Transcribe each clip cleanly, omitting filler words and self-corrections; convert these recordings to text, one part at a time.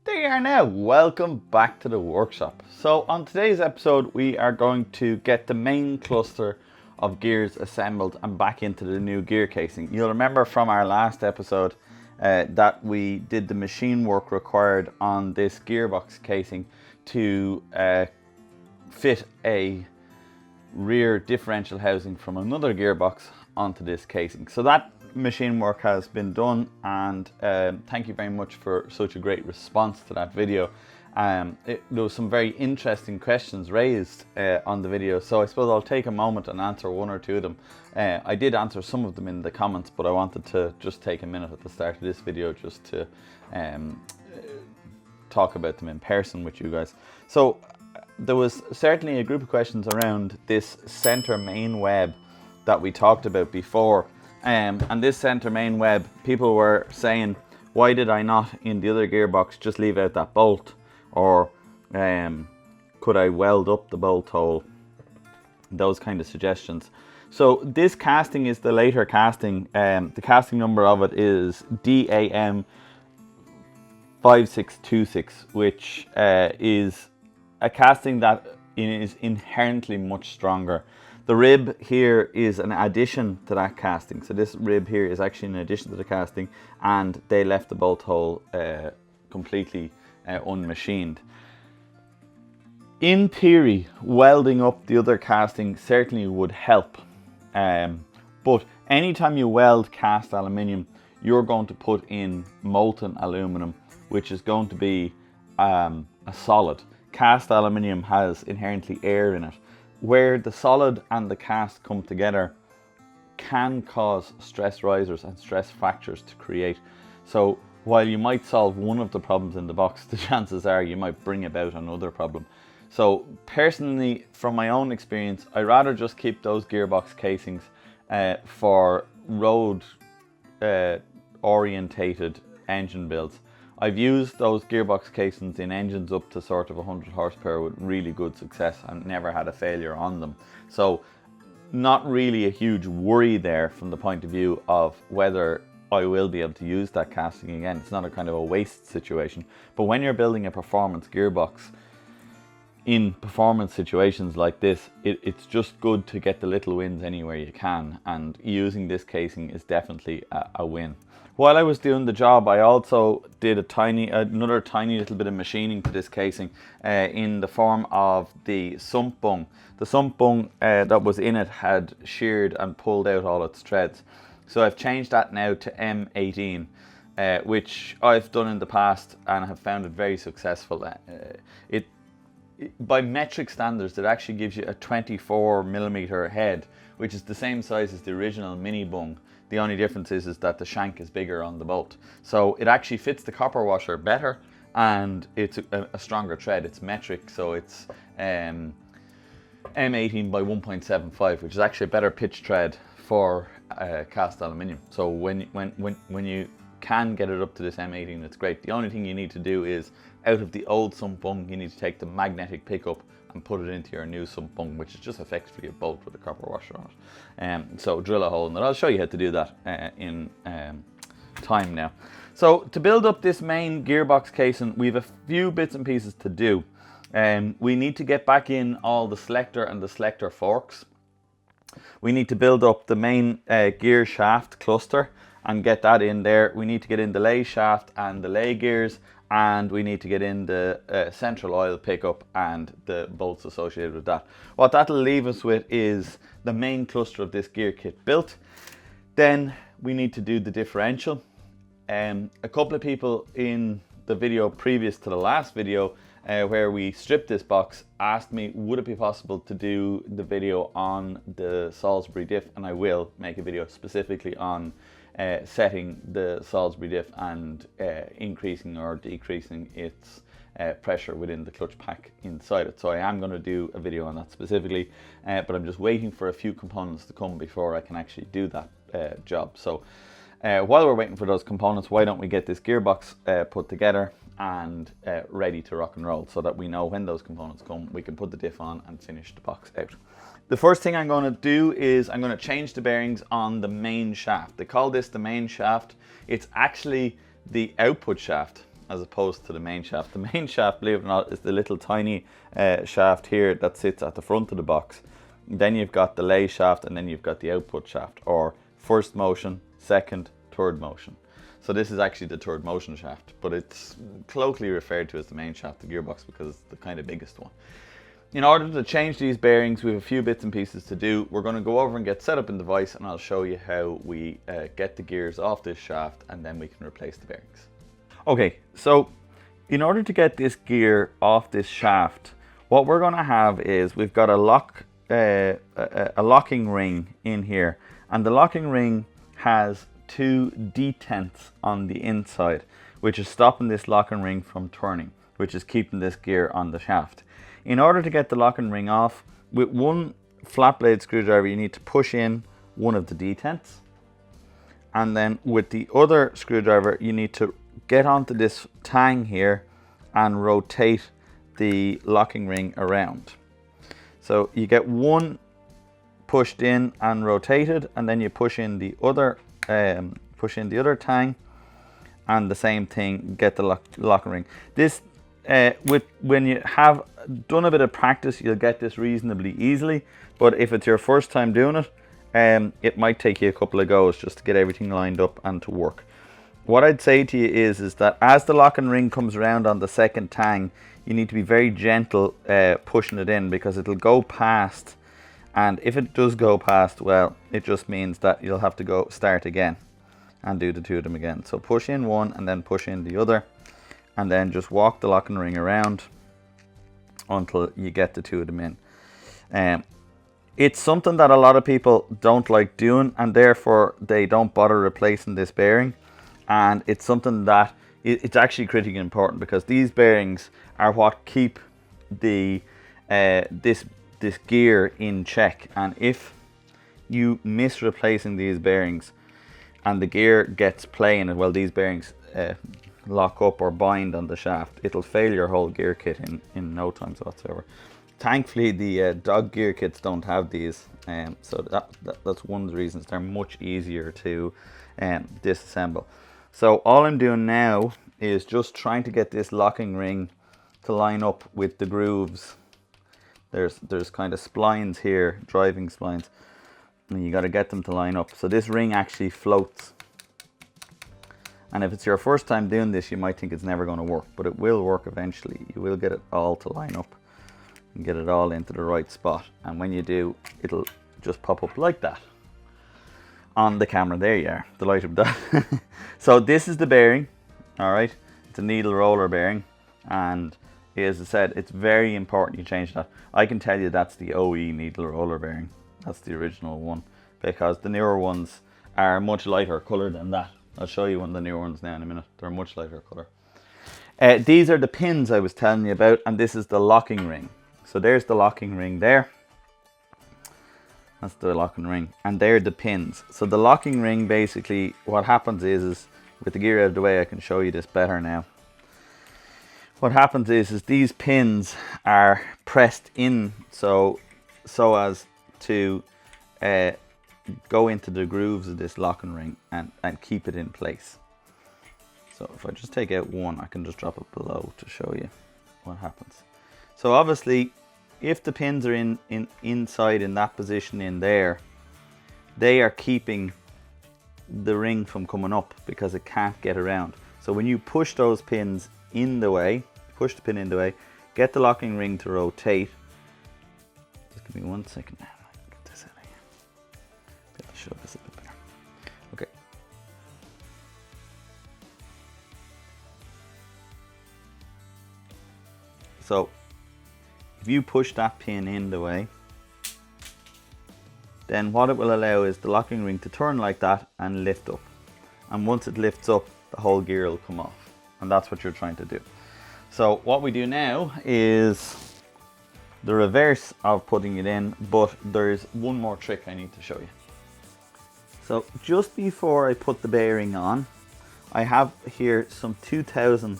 There you are now. Welcome back to the workshop. So on today's episode we are going to get the main cluster of gears assembled and back into the new gear casing. You'll remember from our last episode that we did the machine work required on this gearbox casing to fit a rear differential housing from another gearbox onto this casing. So that machine work has been done, and thank you very much for such a great response to that video. There was some very interesting questions raised on the video, so I suppose I'll take a moment and answer one or two of them. I did answer some of them in the comments, but I wanted to just take a minute at the start of this video just to talk about them in person with you guys. So there was certainly a group of questions around this center main web that we talked about before. And this center main web, people were saying, why did I not in the other gearbox just leave out that bolt? Or could I weld up the bolt hole? Those kind of suggestions. So this casting is the later casting. The casting number of it is DAM 5626, which is a casting that is inherently much stronger. The rib here is an addition to that casting. So this rib here is actually an addition to the casting, and they left the bolt hole completely unmachined. In theory, welding up the other casting certainly would help. But anytime you weld cast aluminium, you're going to put in molten aluminum, which is going to be a solid. Cast aluminium has inherently air in it. Where the solid and the cast come together can cause stress risers and stress fractures to create. So while you might solve one of the problems in the box, the chances are you might bring about another problem. So personally, from my own experience, I'd rather just keep those gearbox casings for road orientated engine builds. I've used those gearbox casings in engines up to sort of 100 horsepower with really good success and never had a failure on them. So not really a huge worry there from the point of view of whether I will be able to use that casting again. It's not a kind of a waste situation. But when you're building a performance gearbox, in performance situations like this, it's just good to get the little wins anywhere you can, and using this casing is definitely a win. While I was doing the job, I also did another tiny little bit of machining to this casing in the form of the sump bung. The sump bung that was in it had sheared and pulled out all its threads. So I've changed that now to M18, which I've done in the past and have found it very successful. By metric standards, it actually gives you a 24mm head, which is the same size as the original mini bung. The only difference is that the shank is bigger on the bolt. So it actually fits the copper washer better, and it's a stronger thread. It's metric, so it's M18 by 1.75, which is actually a better pitch thread for cast aluminium. So when you can get it up to this M18, it's great. The only thing you need to do is, out of the old sump bung, you need to take the magnetic pickup and put it into your new sump bung, which is just effectively a bolt with a copper washer on it. So drill a hole in it. I'll show you how to do that in time now. So to build up this main gearbox casing, we have a few bits and pieces to do. We need to get back in all the selector and the selector forks. We need to build up the main gear shaft cluster and get that in there. We need to get in the lay shaft and the lay gears, and we need to get in the central oil pickup and the bolts associated with that. What that'll leave us with is the main cluster of this gear kit built. Then we need to do the differential. A couple of people in the video previous to the last video where we stripped this box asked me, would it be possible to do the video on the Salisbury diff, and I will make a video specifically on setting the Salisbury diff and increasing or decreasing its pressure within the clutch pack inside it. So I am going to do a video on that specifically, but I'm just waiting for a few components to come before I can actually do that job. So while we're waiting for those components, why don't we get this gearbox put together and ready to rock and roll, so that we know when those components come, we can put the diff on and finish the box out. The first thing I'm going to do is I'm going to change the bearings on the main shaft. They call this the main shaft. It's actually the output shaft. as opposed to the main shaft. The main shaft, believe it or not, is the little tiny shaft here that sits at the front of the box. Then you've got the lay shaft, and then you've got the output shaft, or first motion, second, third motion. So this is actually the third motion shaft, but it's colloquially referred to as the main shaft of the gearbox because it's the kind of biggest one. In order to change these bearings, we have a few bits and pieces to do. We're going to go over and get set up in the device, and I'll show you how we get the gears off this shaft, and then we can replace the bearings. Okay, so in order to get this gear off this shaft, what we're going to have is we've got a locking ring in here, and the locking ring has two detents on the inside, which is stopping this locking ring from turning, which is keeping this gear on the shaft. In order to get the locking ring off, with one flat blade screwdriver you need to push in one of the detents, and then with the other screwdriver you need to get onto this tang here and rotate the locking ring around. So you get one pushed in and rotated, and then you push in the other tang, and the same thing, get the locking ring. This when you have done a bit of practice, you'll get this reasonably easily, but if it's your first time doing it, it might take you a couple of goes just to get everything lined up and to work. What I'd say to you is that as the locking ring comes around on the second tang, you need to be very gentle pushing it in, because it'll go past, and if it does go past, well, it just means that you'll have to go start again and do the two of them again. So push in one and then push in the other, and then just walk the locking ring around until you get the two of them in. It's something that a lot of people don't like doing, and therefore they don't bother replacing this bearing. And it's something that it's actually critically important, because these bearings are what keep the this gear in check. And if you miss replacing these bearings and the gear gets playing, and well, these bearings lock up or bind on the shaft, it'll fail your whole gear kit in no time whatsoever. Thankfully the dog gear kits don't have these, so that's one of the reasons they're much easier to disassemble. So all I'm doing now is just trying to get this locking ring to line up with the grooves. There's kind of splines here, driving splines, and you got to get them to line up. So this ring actually floats. And if it's your first time doing this, you might think it's never going to work, but it will work eventually. You will get it all to line up and get it all into the right spot. And when you do, it'll just pop up like that on the camera. There you are, the light of that. So this is the bearing, all right? It's a needle roller bearing, and as I said, it's very important you change that. I can tell you that's the OE needle roller bearing. That's the original one, because the newer ones are much lighter color than that. I'll show you one of the newer ones now in a minute. They're much lighter color. These are the pins I was telling you about, and this is the locking ring. So there's the locking ring there. That's the locking ring, and they're the pins. So the locking ring, basically what happens is with the gear out of the way, I can show you this better now. What happens is these pins are pressed in so as to go into the grooves of this locking ring and keep it in place. So if I just take out one, I can just drop it below to show you what happens. So obviously, if the pins are inside in that position in there, they are keeping the ring from coming up because it can't get around. So when you push those pins in the way, push the pin in the way, get the locking ring to rotate. Just give me 1 second now. Get this out of here. Be able to show this a bit better. Okay. So if you push that pin in the way, then what it will allow is the locking ring to turn like that and lift up. And once it lifts up, the whole gear will come off. And that's what you're trying to do. So what we do now is the reverse of putting it in, but there's one more trick I need to show you. So just before I put the bearing on, I have here some 2000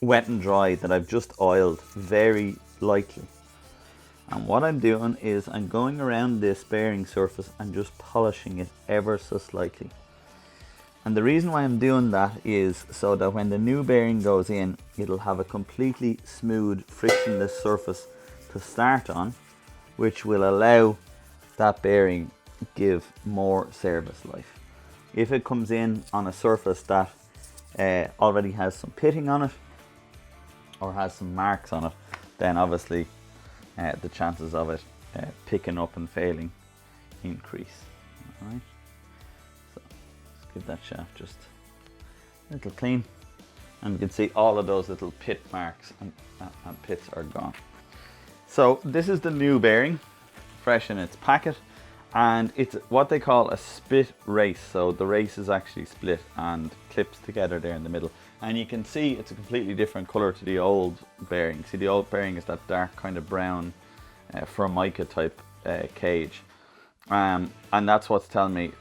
wet and dry that I've just oiled very lightly. And what I'm doing is I'm going around this bearing surface and just polishing it ever so slightly. And the reason why I'm doing that is so that when the new bearing goes in, it'll have a completely smooth, frictionless surface to start on, which will allow that bearing give more service life. If it comes in on a surface that already has some pitting on it or has some marks on it, then obviously the chances of it picking up and failing increase. Alright, so let's give that shaft just a little clean, and you can see all of those little pit marks and pits are gone. So this is the new bearing, fresh in its packet, and it's what they call a split race. So the race is actually split and clips together there in the middle, and you can see it's a completely different color to the old bearing. See, the old bearing is that dark kind of brown Formica type cage, and that's what's telling me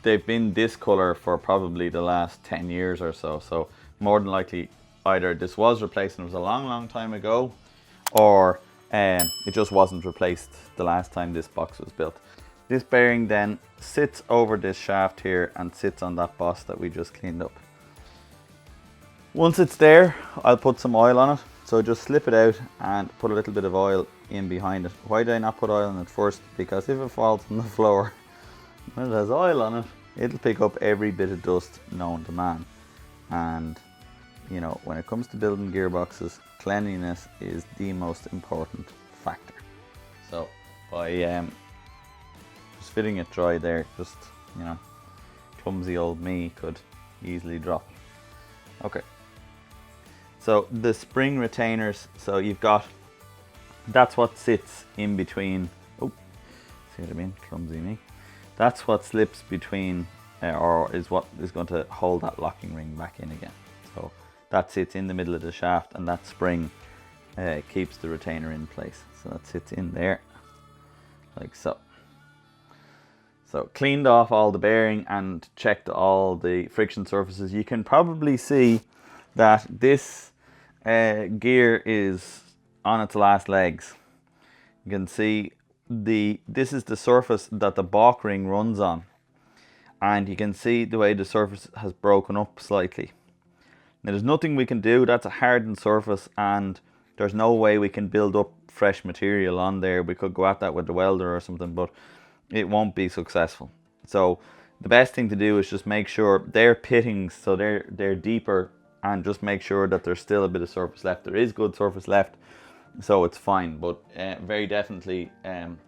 they've been this color for probably the last 10 years or so. So more than likely either this was replaced and it was a long time ago, or it just wasn't replaced the last time this box was built. This bearing then sits over this shaft here and sits on that boss that we just cleaned up. Once it's there, I'll put some oil on it. So just slip it out and put a little bit of oil in behind it. Why did I not put oil on it first? Because if it falls on the floor, when it has oil on it, it'll pick up every bit of dust known to man. And you know, when it comes to building gearboxes, cleanliness is the most important factor. So by just fitting it dry there, just, you know, clumsy old me could easily drop it. Okay, so the spring retainers, so you've got, that's what sits in between, oh, see what I mean, clumsy me. That's what slips between, or is what is going to hold that locking ring back in again. So that sits in the middle of the shaft, and that spring keeps the retainer in place. So that sits in there, like so. So cleaned off all the bearing and checked all the friction surfaces. You can probably see that this gear is on its last legs. You can see this is the surface that the balk ring runs on, and you can see the way the surface has broken up slightly. Now there's nothing we can do, that's a hardened surface, and there's no way we can build up fresh material on there. We could go at that with the welder or something, but it won't be successful. So the best thing to do is just make sure they're pittings, so they're deeper, and just make sure that there's still a bit of surface left. There is good surface left, so it's fine, but very definitely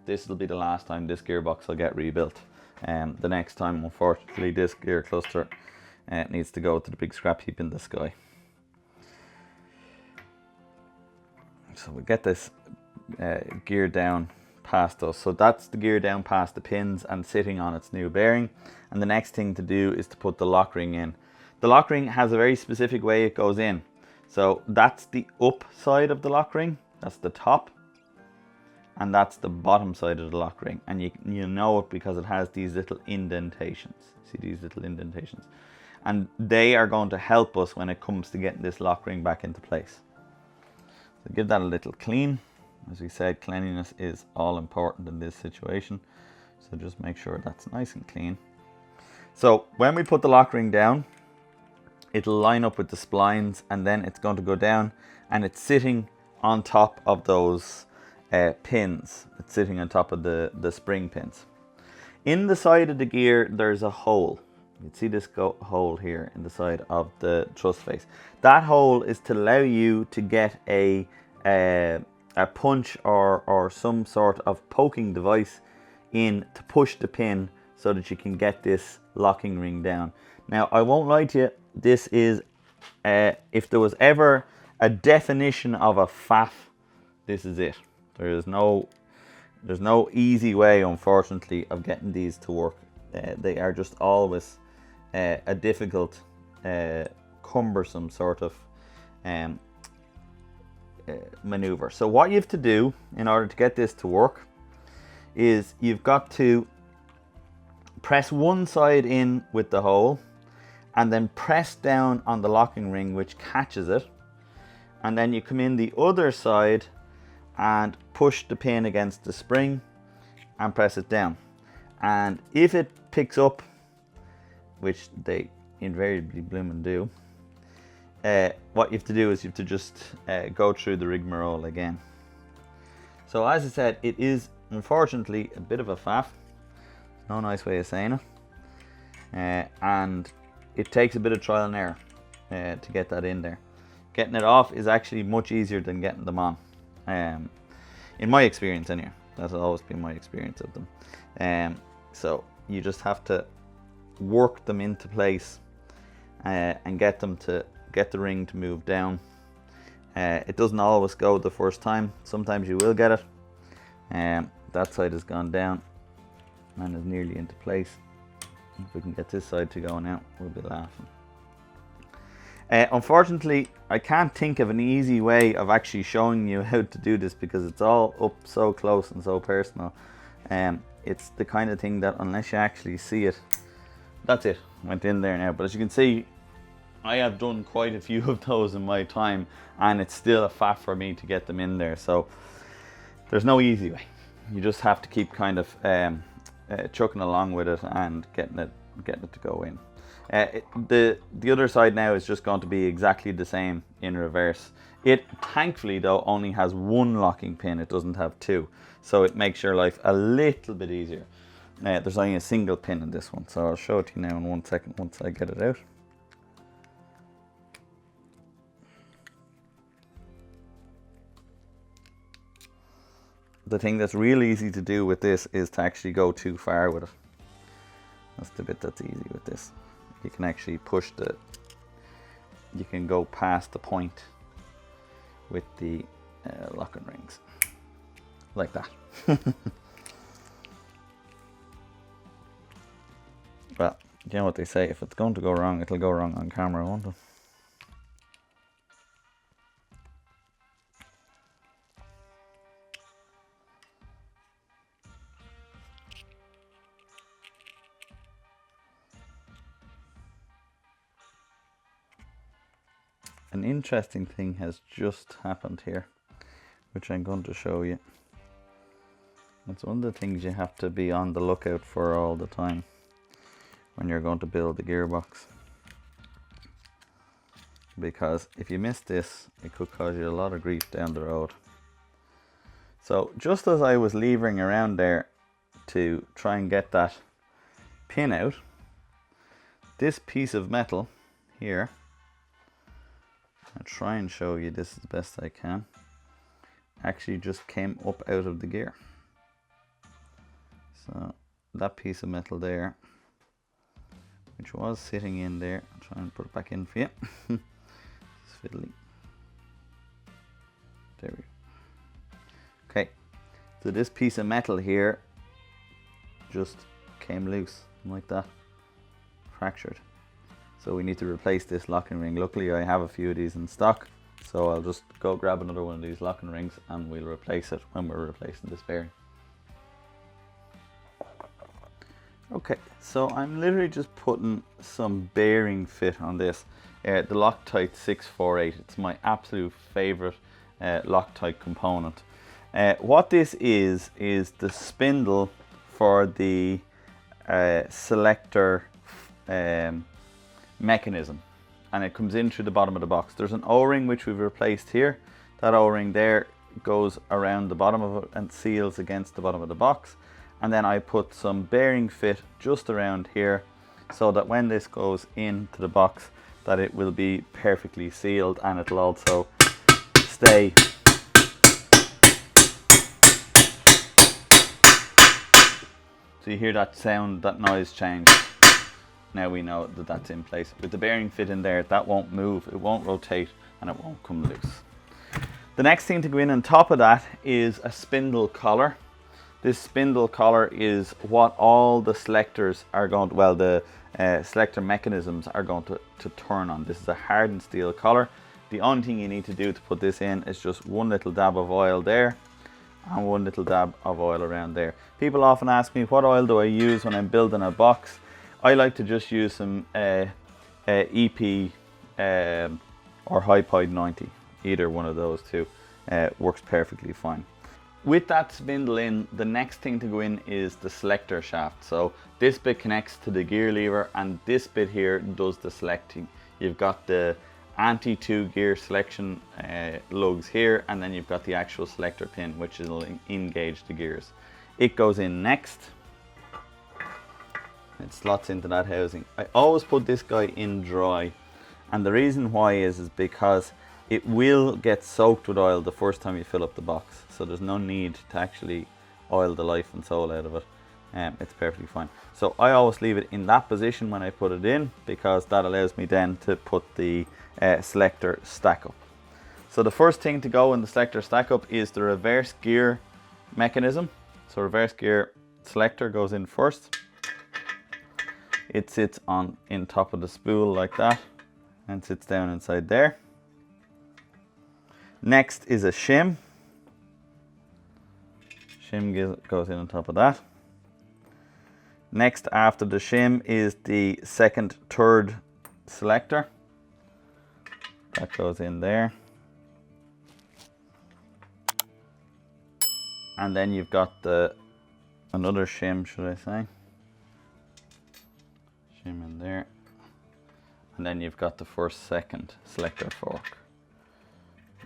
this will be the last time this gearbox will get rebuilt. The next time, unfortunately, this gear cluster needs to go to the big scrap heap in the sky. So we get this gear down past us. So that's the gear down past the pins and sitting on its new bearing. And the next thing to do is to put the lock ring in. The lock ring has a very specific way it goes in. So that's the up side of the lock ring, that's the top, and that's the bottom side of the lock ring. And you know it because it has these little indentations. See these little indentations? And they are going to help us when it comes to getting this lock ring back into place. So give that a little clean. As we said, cleanliness is all important in this situation. So just make sure that's nice and clean. So when we put the lock ring down, it'll line up with the splines, and then it's going to go down, and it's sitting on top of those pins. It's sitting on top of the spring pins. In the side of the gear, there's a hole. You can see this hole here in the side of the truss face. That hole is to allow you to get a punch or some sort of poking device in to push the pin so that you can get this locking ring down. Now, I won't lie to you, this is, if there was ever a definition of a faff, this is it. There's no easy way, unfortunately, of getting these to work. They are just always a difficult, cumbersome sort of maneuver. So what you have to do in order to get this to work is you've got to press one side in with the hole, and then press down on the locking ring, which catches it, and then you come in the other side and push the pin against the spring and press it down. And if it picks up, which they invariably bloomin' do, what you have to do is you have to just go through the rigmarole again. So as I said, it is unfortunately a bit of a faff. No nice way of saying it. And it takes a bit of trial and error to get that in there. Getting it off is actually much easier than getting them on. In my experience anyway. That's always been my experience of them. So you just have to work them into place and get the ring to move down. It doesn't always go the first time. Sometimes you will get it. That side has gone down and is nearly into place. If we can get this side to go now, we'll be laughing. Unfortunately, I can't think of an easy way of actually showing you how to do this because it's all up so close and so personal. It's the kind of thing that unless you actually see it, that's it, went in there now. But as you can see, I have done quite a few of those in my time, and it's still a faff for me to get them in there. So there's no easy way. You just have to keep kind of chucking along with it and getting it to go in. The other side now is just going to be exactly the same in reverse. It thankfully though only has one locking pin, it doesn't have two, so it makes your life a little bit easier. There's only a single pin in this one, so I'll show it to you now in 1 second once I get it out. The thing that's real easy to do with this is to actually go too far with it. That's the bit that's easy with this. You can actually push you can go past the point with the locking rings. Like that. Well, you know what they say, if it's going to go wrong, it'll go wrong on camera, won't it? An interesting thing has just happened here, which I'm going to show you. It's one of the things you have to be on the lookout for all the time when you're going to build the gearbox. Because if you miss this, it could cause you a lot of grief down the road. So just as I was levering around there to try and get that pin out, this piece of metal here, I'll try and show you this as best I can, actually just came up out of the gear. So that piece of metal there, which was sitting in there, I'll try and put it back in for you. It's fiddly. There we go. Okay, so this piece of metal here just came loose like that, fractured. So we need to replace this locking ring. Luckily I have a few of these in stock, so I'll just go grab another one of these locking rings and we'll replace it when we're replacing this bearing. Okay, so I'm literally just putting some bearing fit on this. The Loctite 648, it's my absolute favorite Loctite component. What this is the spindle for the selector mechanism, and it comes in through the bottom of the box. There's an O-ring which we've replaced here. That O-ring there goes around the bottom of it and seals against the bottom of the box, and then I put some bearing fit just around here so that when this goes into the box that it will be perfectly sealed, and it'll also stay so you hear that sound, that noise change. Now we know that that's in place. With the bearing fit in there, that won't move, it won't rotate, and it won't come loose. The next thing to go in on top of that is a spindle collar. This spindle collar is what all the selectors are going to, well, the selector mechanisms are going to turn on. This is a hardened steel collar. The only thing you need to do to put this in is just one little dab of oil there and one little dab of oil around there. People often ask me, what oil do I use when I'm building a box? I like to just use some EP or High Pide 90. Either one of those two works perfectly fine. With that spindle in, the next thing to go in is the selector shaft. So this bit connects to the gear lever, and this bit here does the selecting. You've got the anti-2 gear selection lugs here, and then you've got the actual selector pin which will engage the gears. It goes in next. It slots into that housing. I always put this guy in dry, and the reason why is because it will get soaked with oil the first time you fill up the box, so there's no need to actually oil the life and soul out of it. It's perfectly fine. So I always leave it in that position when I put it in, because that allows me then to put the selector stack up. So the first thing to go in the selector stack up is the reverse gear mechanism. So reverse gear selector goes in first. It sits in top of the spool like that and sits down inside there. Next is a shim. Shim goes in on top of that. Next after the shim is the second, third selector. That goes in there. And then you've got another shim, should I say. Shim in there. And then you've got the first, second selector fork.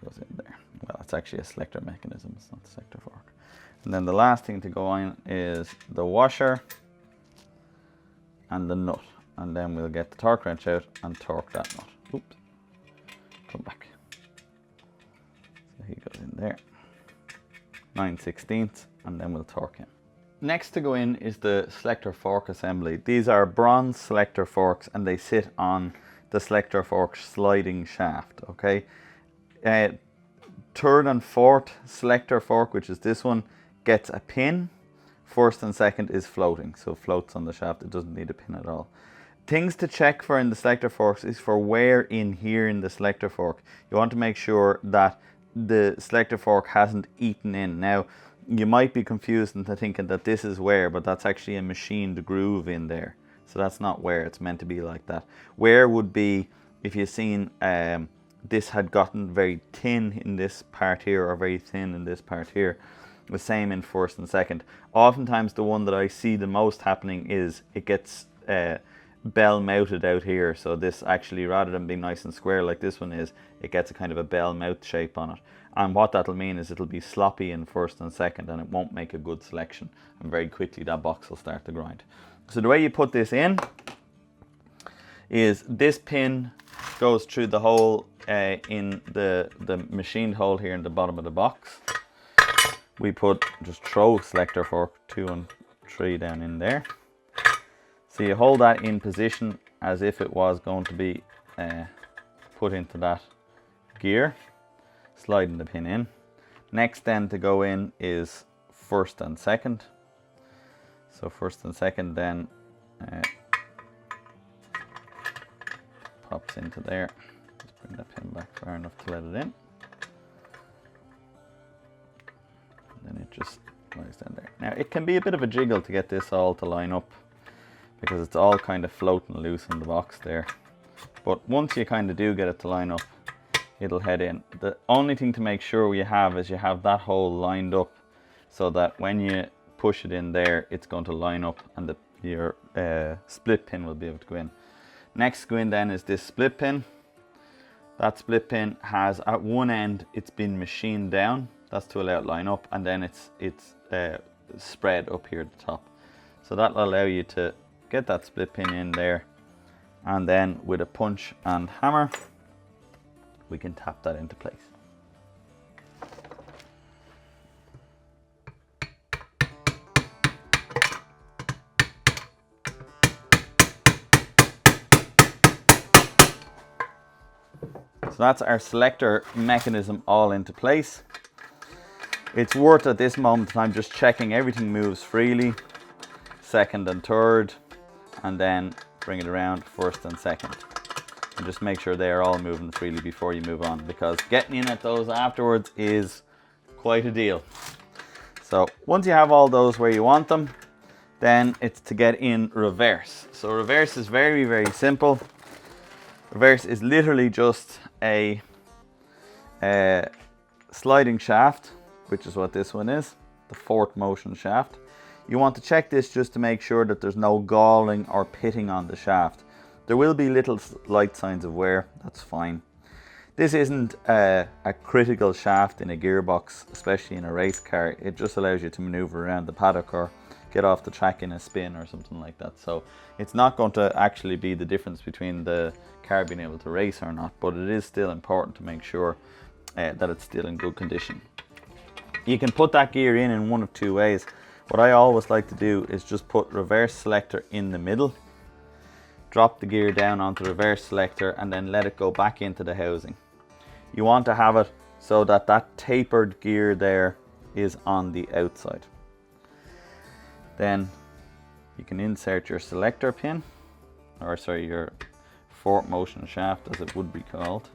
Goes in there. Well, it's actually a selector mechanism, it's not a selector fork. And then the last thing to go on is the washer and the nut. And then we'll get the torque wrench out and torque that nut. Oops. Come back. So he goes in there. 9/16, and then we'll torque him. Next to go in is the selector fork assembly. These are bronze selector forks, and they sit on the selector fork sliding shaft, okay? Third and fourth selector fork, which is this one, gets a pin. First and second is floating, so it floats on the shaft. It doesn't need a pin at all. Things to check for in the selector forks is for wear in here in the selector fork. You want to make sure that the selector fork hasn't eaten in. Now, you might be confused into thinking that this is wear, but that's actually a machined groove in there. So that's not wear, it's meant to be like that. Wear would be if you've seen this had gotten very thin in this part here or very thin in this part here. The same in first and second. Oftentimes the one that I see the most happening is it gets bell mounted out here. So this actually, rather than being nice and square like this one is, it gets a kind of a bell mouth shape on it. And what that'll mean is it'll be sloppy in first and second, and it won't make a good selection. And very quickly that box will start to grind. So the way you put this in is this pin goes through the hole in the machined hole here in the bottom of the box. We just throw selector fork 2 and 3 down in there. So you hold that in position as if it was going to be put into that gear, sliding the pin in. Next then to go in is first and second. So first and second then pops into there. Just bring that pin back far enough to let it in. Then it just lies down there. Now it can be a bit of a jiggle to get this all to line up, because it's all kind of floating loose in the box there. But once you kind of do get it to line up, it'll head in. The only thing to make sure you have is you have that hole lined up so that when you push it in there, it's going to line up and your split pin will be able to go in. Next to go in then is this split pin. That split pin has, at one end, it's been machined down. That's to allow it line up, and then it's spread up here at the top. So that'll allow you to get that split pin in there, and then with a punch and hammer, we can tap that into place. So that's our selector mechanism all into place. It's worth at this moment in time just checking everything moves freely, second and third, and then bring it around first and second. And just make sure they are all moving freely before you move on, because getting in at those afterwards is quite a deal. So once you have all those where you want them, then it's to get in reverse. So reverse is very, very simple. Reverse is literally just a sliding shaft which is what this one is, the 4th motion shaft. You want to check this just to make sure that there's no galling or pitting on the shaft. There will be little light signs of wear, that's fine. This isn't a critical shaft in a gearbox, especially in a race car. It just allows you to maneuver around the paddock or get off the track in a spin or something like that. So it's not going to actually be the difference between the car being able to race or not, but it is still important to make sure that it's still in good condition. You can put that gear in one of two ways. What I always like to do is just put reverse selector in the middle, drop the gear down onto reverse selector, and then let it go back into the housing. You want to have it so that that tapered gear there is on the outside. Then you can insert your selector pin, or sorry, your 4th motion shaft as it would be called.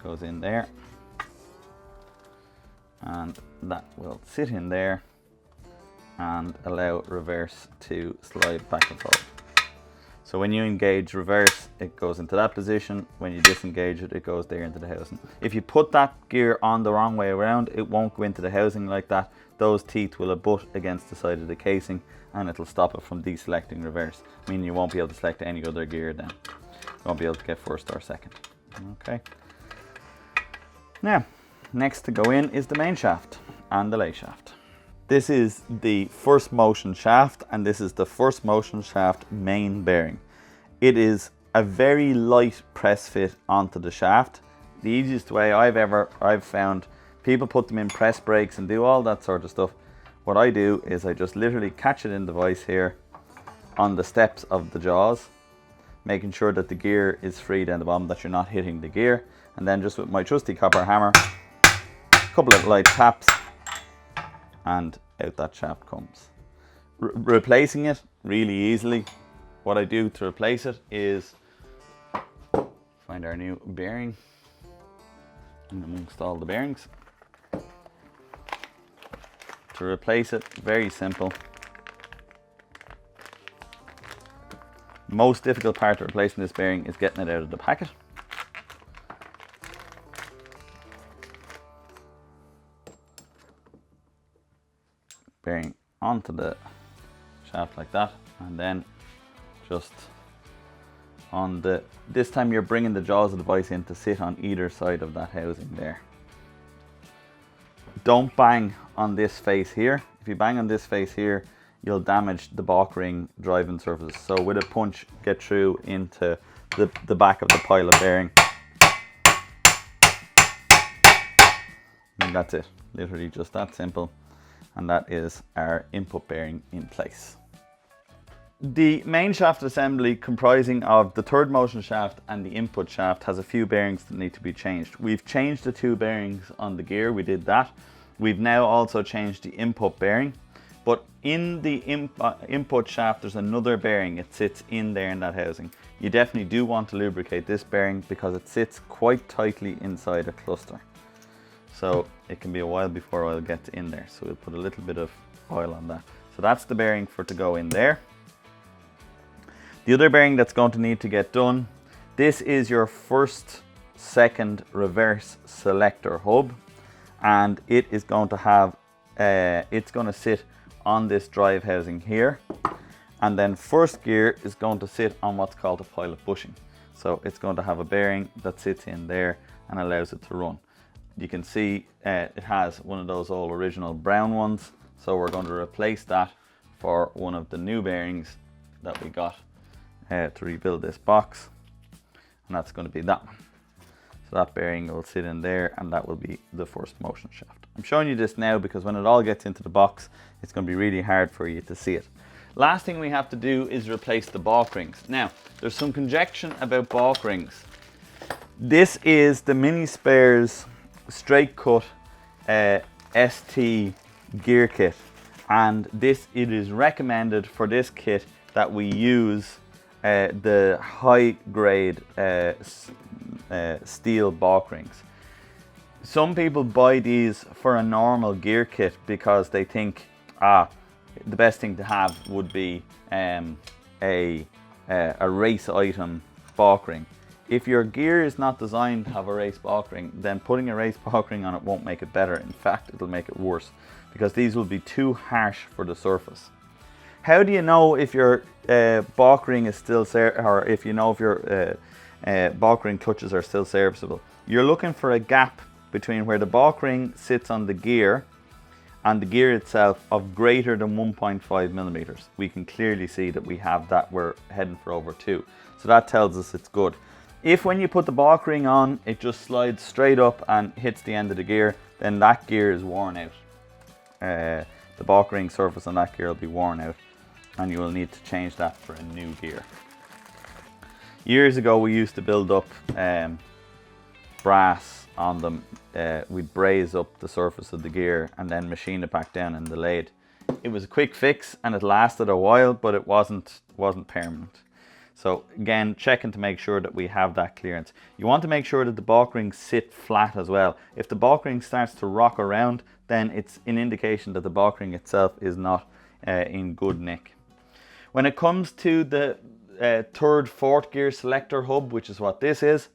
Goes in there, and that will sit in there and allow reverse to slide back and forth. So when you engage reverse, it goes into that position. When you disengage it, it goes there into the housing. If you put that gear on the wrong way around, it won't go into the housing like that. Those teeth will abut against the side of the casing and it'll stop it from deselecting reverse, meaning you won't be able to select any other gear then. You won't be able to get 1st or 2nd. Okay. Now, next to go in is the main shaft and the lay shaft. This is the 1st motion shaft, and this is the 1st motion shaft main bearing. It is a very light press fit onto the shaft. The easiest way I've found, people put them in press brakes and do all that sort of stuff. What I do is I just literally catch it in the vise here on the steps of the jaws, making sure that the gear is free down the bottom, that you're not hitting the gear, and then just with my trusty copper hammer, a couple of light taps, and out that shaft comes. Replacing it really easily. What I do to replace it is find our new bearing and amongst all the bearings. To replace it, very simple. Most difficult part of replacing this bearing is getting it out of the packet. Bearing onto the shaft like that, and then just on the, this time you're bringing the jaws of the vise in to sit on either side of that housing there. Don't bang on this face here. If you bang on this face here, you'll damage the balk ring driving surface. So with a punch, get through into the back of the pile of bearing. And that's it, literally just that simple. And that is our input bearing in place. The main shaft assembly, comprising of the 3rd motion shaft and the input shaft, has a few bearings that need to be changed. We've changed the 2 bearings on the gear, we did that. We've now also changed the input bearing, but in the input shaft there's another bearing. It sits in there in that housing. You definitely do want to lubricate this bearing because it sits quite tightly inside a cluster. So it can be a while before oil gets in there. So we'll put a little bit of oil on that. So that's the bearing for to go in there. The other bearing that's going to need to get done, this is your 1st, 2nd reverse selector hub, and it is going to have, it's going to sit on this drive housing here, and then 1st gear is going to sit on what's called a pilot bushing. So it's going to have a bearing that sits in there and allows it to run. You can see it has one of those old original brown ones, so we're going to replace that for one of the new bearings that we got to rebuild this box, and that's going to be that one. So that bearing will sit in there, and that will be the 1st motion shaft. I'm showing you this now because when it all gets into the box, it's going to be really hard for you to see it. Last thing we have to do is replace the balk rings. Now, there's some conjecture about balk rings. This is the Mini Spares straight cut ST gear kit, and it is recommended for this kit that we use the high grade steel balk rings. Some people buy these for a normal gear kit because they think the best thing to have would be a race item balk ring. if your gear is not designed to have a race balk ring, then putting a race balk ring on it won't make it better. In fact, it'll make it worse, because these will be too harsh for the surface. How do you know if your balk ring is still or if you know if your balk ring clutches are still serviceable? You're looking for a gap between where the balk ring sits on the gear and the gear itself of greater than 1.5 millimeters. We can clearly see that we have that. We're heading for over 2. So that tells us it's good. If when you put the balk ring on, it just slides straight up and hits the end of the gear, then that gear is worn out. The balk ring surface on that gear will be worn out, and you will need to change that for a new gear. Years ago, we used to build up brass on them. We'd braze up the surface of the gear and then machine it back down in the lathe. It was a quick fix and it lasted a while, but it wasn't permanent. So again, checking to make sure that we have that clearance. You want to make sure that the balk rings sit flat as well. If the balk ring starts to rock around, then it's an indication that the balk ring itself is not in good nick. When it comes to the third, fourth gear selector hub, which is what this is,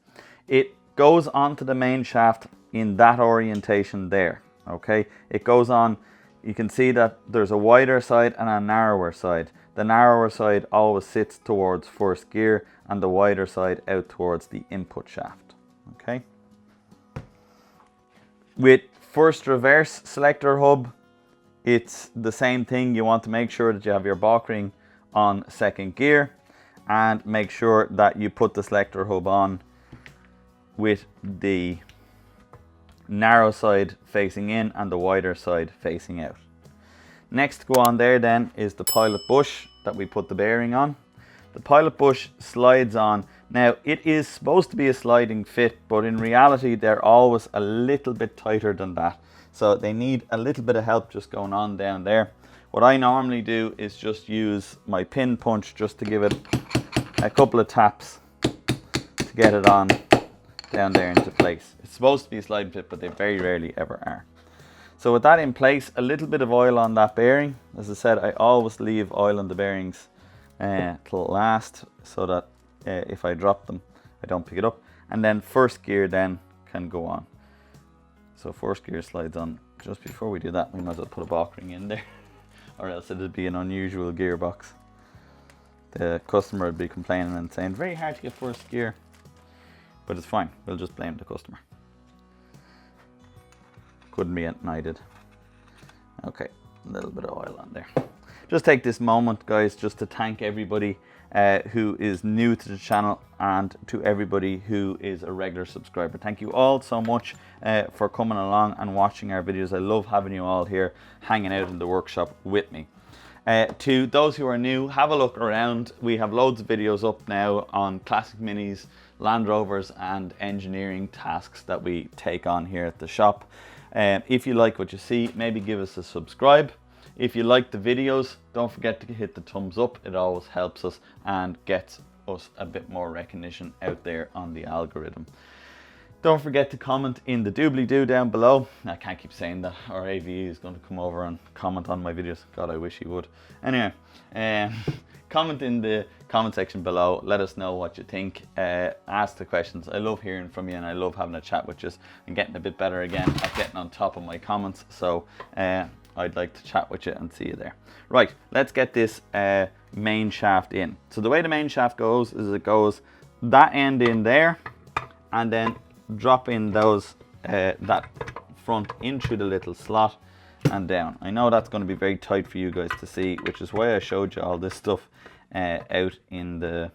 it goes onto the main shaft in that orientation there. Okay, it goes on. You can see that there's a wider side and a narrower side. The narrower side always sits towards first gear and the wider side out towards the input shaft. Okay. With first reverse selector hub, it's the same thing. You want to make sure that you have your balk ring on second gear and make sure that you put the selector hub on with the narrow side facing in and the wider side facing out. Next to go on there then is the pilot bush that we put the bearing on. The pilot bush slides on. Now it is supposed to be a sliding fit, but in reality they're always a little bit tighter than that. So they need a little bit of help just going on down there. What I normally do is just use my pin punch just to give it a couple of taps to get it on down there into place. It's supposed to be a sliding fit, but they very rarely ever are. So with that in place, a little bit of oil on that bearing. As I said, I always leave oil on the bearings till last, so that if I drop them, I don't pick it up. And then first gear then can go on. So first gear slides on. Just before we do that, we might as well put a balk ring in there, or else it'd be an unusual gearbox. The customer would be complaining and saying, very hard to get first gear. But it's fine, we'll just blame the customer. Couldn't be anything I did. Okay, a little bit of oil on there. Just take this moment, guys, just to thank everybody who is new to the channel and to everybody who is a regular subscriber. Thank you all so much for coming along and watching our videos. I love having you all here hanging out in the workshop with me. To those who are new, have a look around. We have loads of videos up now on classic minis, Land Rovers and engineering tasks that we take on here at the shop. If you like what you see, maybe give us a subscribe. If you like the videos, don't forget to hit the thumbs up. It always helps us and gets us a bit more recognition out there on the algorithm. Don't forget to comment in the doobly-doo down below. I can't keep saying that, or AVE is going to come over and comment on my videos. God, I wish he would. Anyway, comment in the comment section below. Let us know what you think. Ask the questions. I love hearing from you and I love having a chat with you. I'm getting a bit better again at getting on top of my comments. So I'd like to chat with you and see you there. Right, let's get this main shaft in. So the way the main shaft goes is it goes that end in there and then drop in those that front in through the little slot and down. I know that's going to be very tight for you guys to see, which is why I showed you all this stuff out in the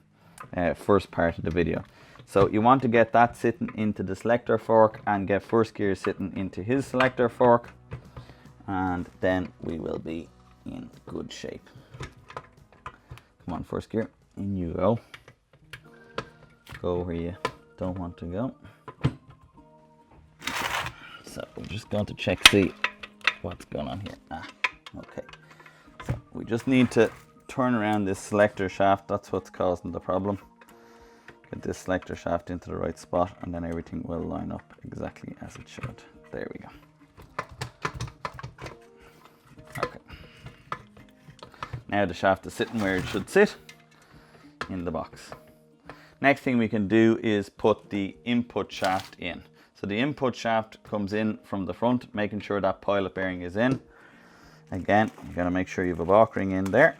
first part of the video. So you want to get that sitting into the selector fork and get first gear sitting into his selector fork, and then we will be in good shape. Come on, first gear, in you go. Go where you don't want to go. So we're just going to check, see what's going on here. Okay. So we just need to turn around this selector shaft. That's what's causing the problem. Get this selector shaft into the right spot and then everything will line up exactly as it should. There we go. Okay. Now the shaft is sitting where it should sit in the box. Next thing we can do is put the input shaft in. So the input shaft comes in from the front, making sure that pilot bearing is in. Again, you're going to make sure you have a balk ring in there.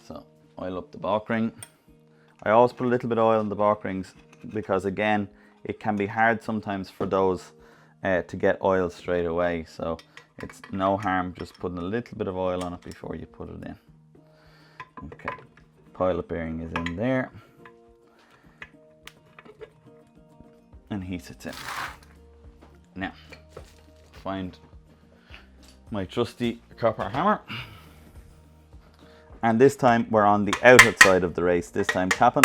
So oil up the balk ring. I always put a little bit of oil in the balk rings because, again, it can be hard sometimes for those to get oil straight away. So it's no harm just putting a little bit of oil on it before you put it in. Okay, pilot bearing is in there. And he sits in. Now, find my trusty copper hammer. And this time we're on the outer side of the race, this time tapping.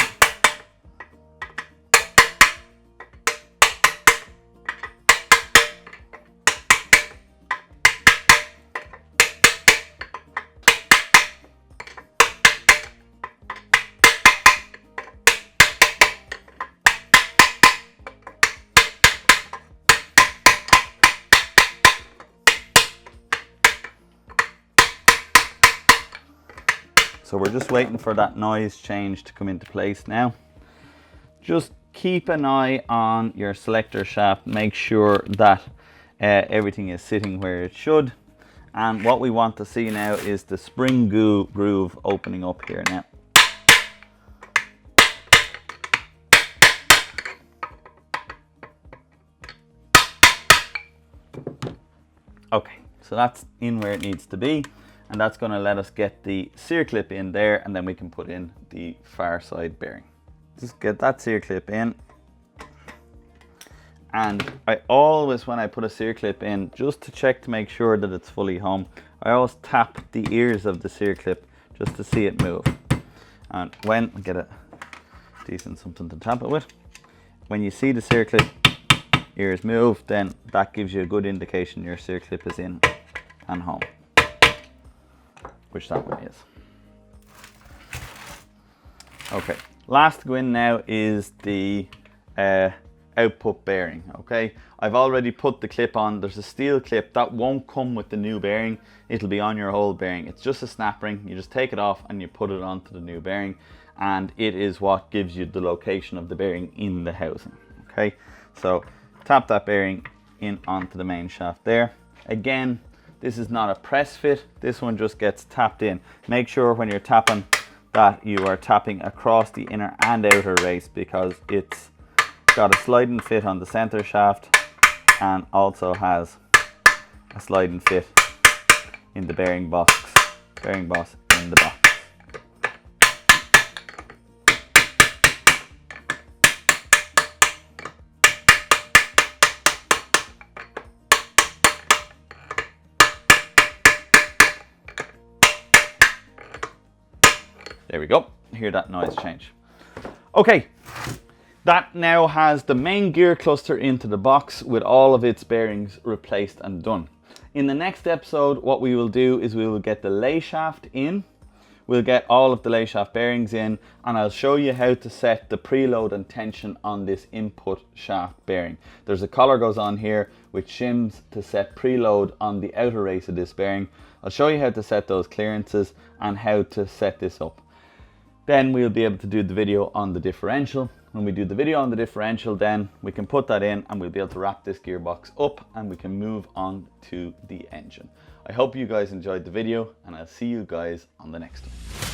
So we're just waiting for that noise change to come into place now. Just keep an eye on your selector shaft. Make sure that everything is sitting where it should. And what we want to see now is the spring groove opening up here now. Okay, so that's in where it needs to be. And that's going to let us get the sear clip in there, and then we can put in the far side bearing. Just get that sear clip in. And I always, when I put a sear clip in, just to check to make sure that it's fully home, I always tap the ears of the sear clip just to see it move. And when I get a decent something to tap it with, when you see the sear clip ears move, then that gives you a good indication your sear clip is in and home. Which that one is. Okay, last to go in now is the output bearing. Okay, I've already put the clip on. There's a steel clip that won't come with the new bearing. It'll be on your old bearing. It's just a snap ring. You just take it off and you put it onto the new bearing, and it is what gives you the location of the bearing in the housing. Okay, so tap that bearing in onto the main shaft there. Again, this is not a press fit, this one just gets tapped in. Make sure when you're tapping that you are tapping across the inner and outer race, because it's got a sliding fit on the center shaft and also has a sliding fit in the bearing boss in the box. There we go, hear that noise change. Okay, that now has the main gear cluster into the box with all of its bearings replaced and done. In the next episode, what we will do is we will get the lay shaft in, we'll get all of the lay shaft bearings in, and I'll show you how to set the preload and tension on this input shaft bearing. There's a collar goes on here which shims to set preload on the outer race of this bearing. I'll show you how to set those clearances and how to set this up. Then we'll be able to do the video on the differential. When we do the video on the differential, then we can put that in and we'll be able to wrap this gearbox up and we can move on to the engine. I hope you guys enjoyed the video, and I'll see you guys on the next one.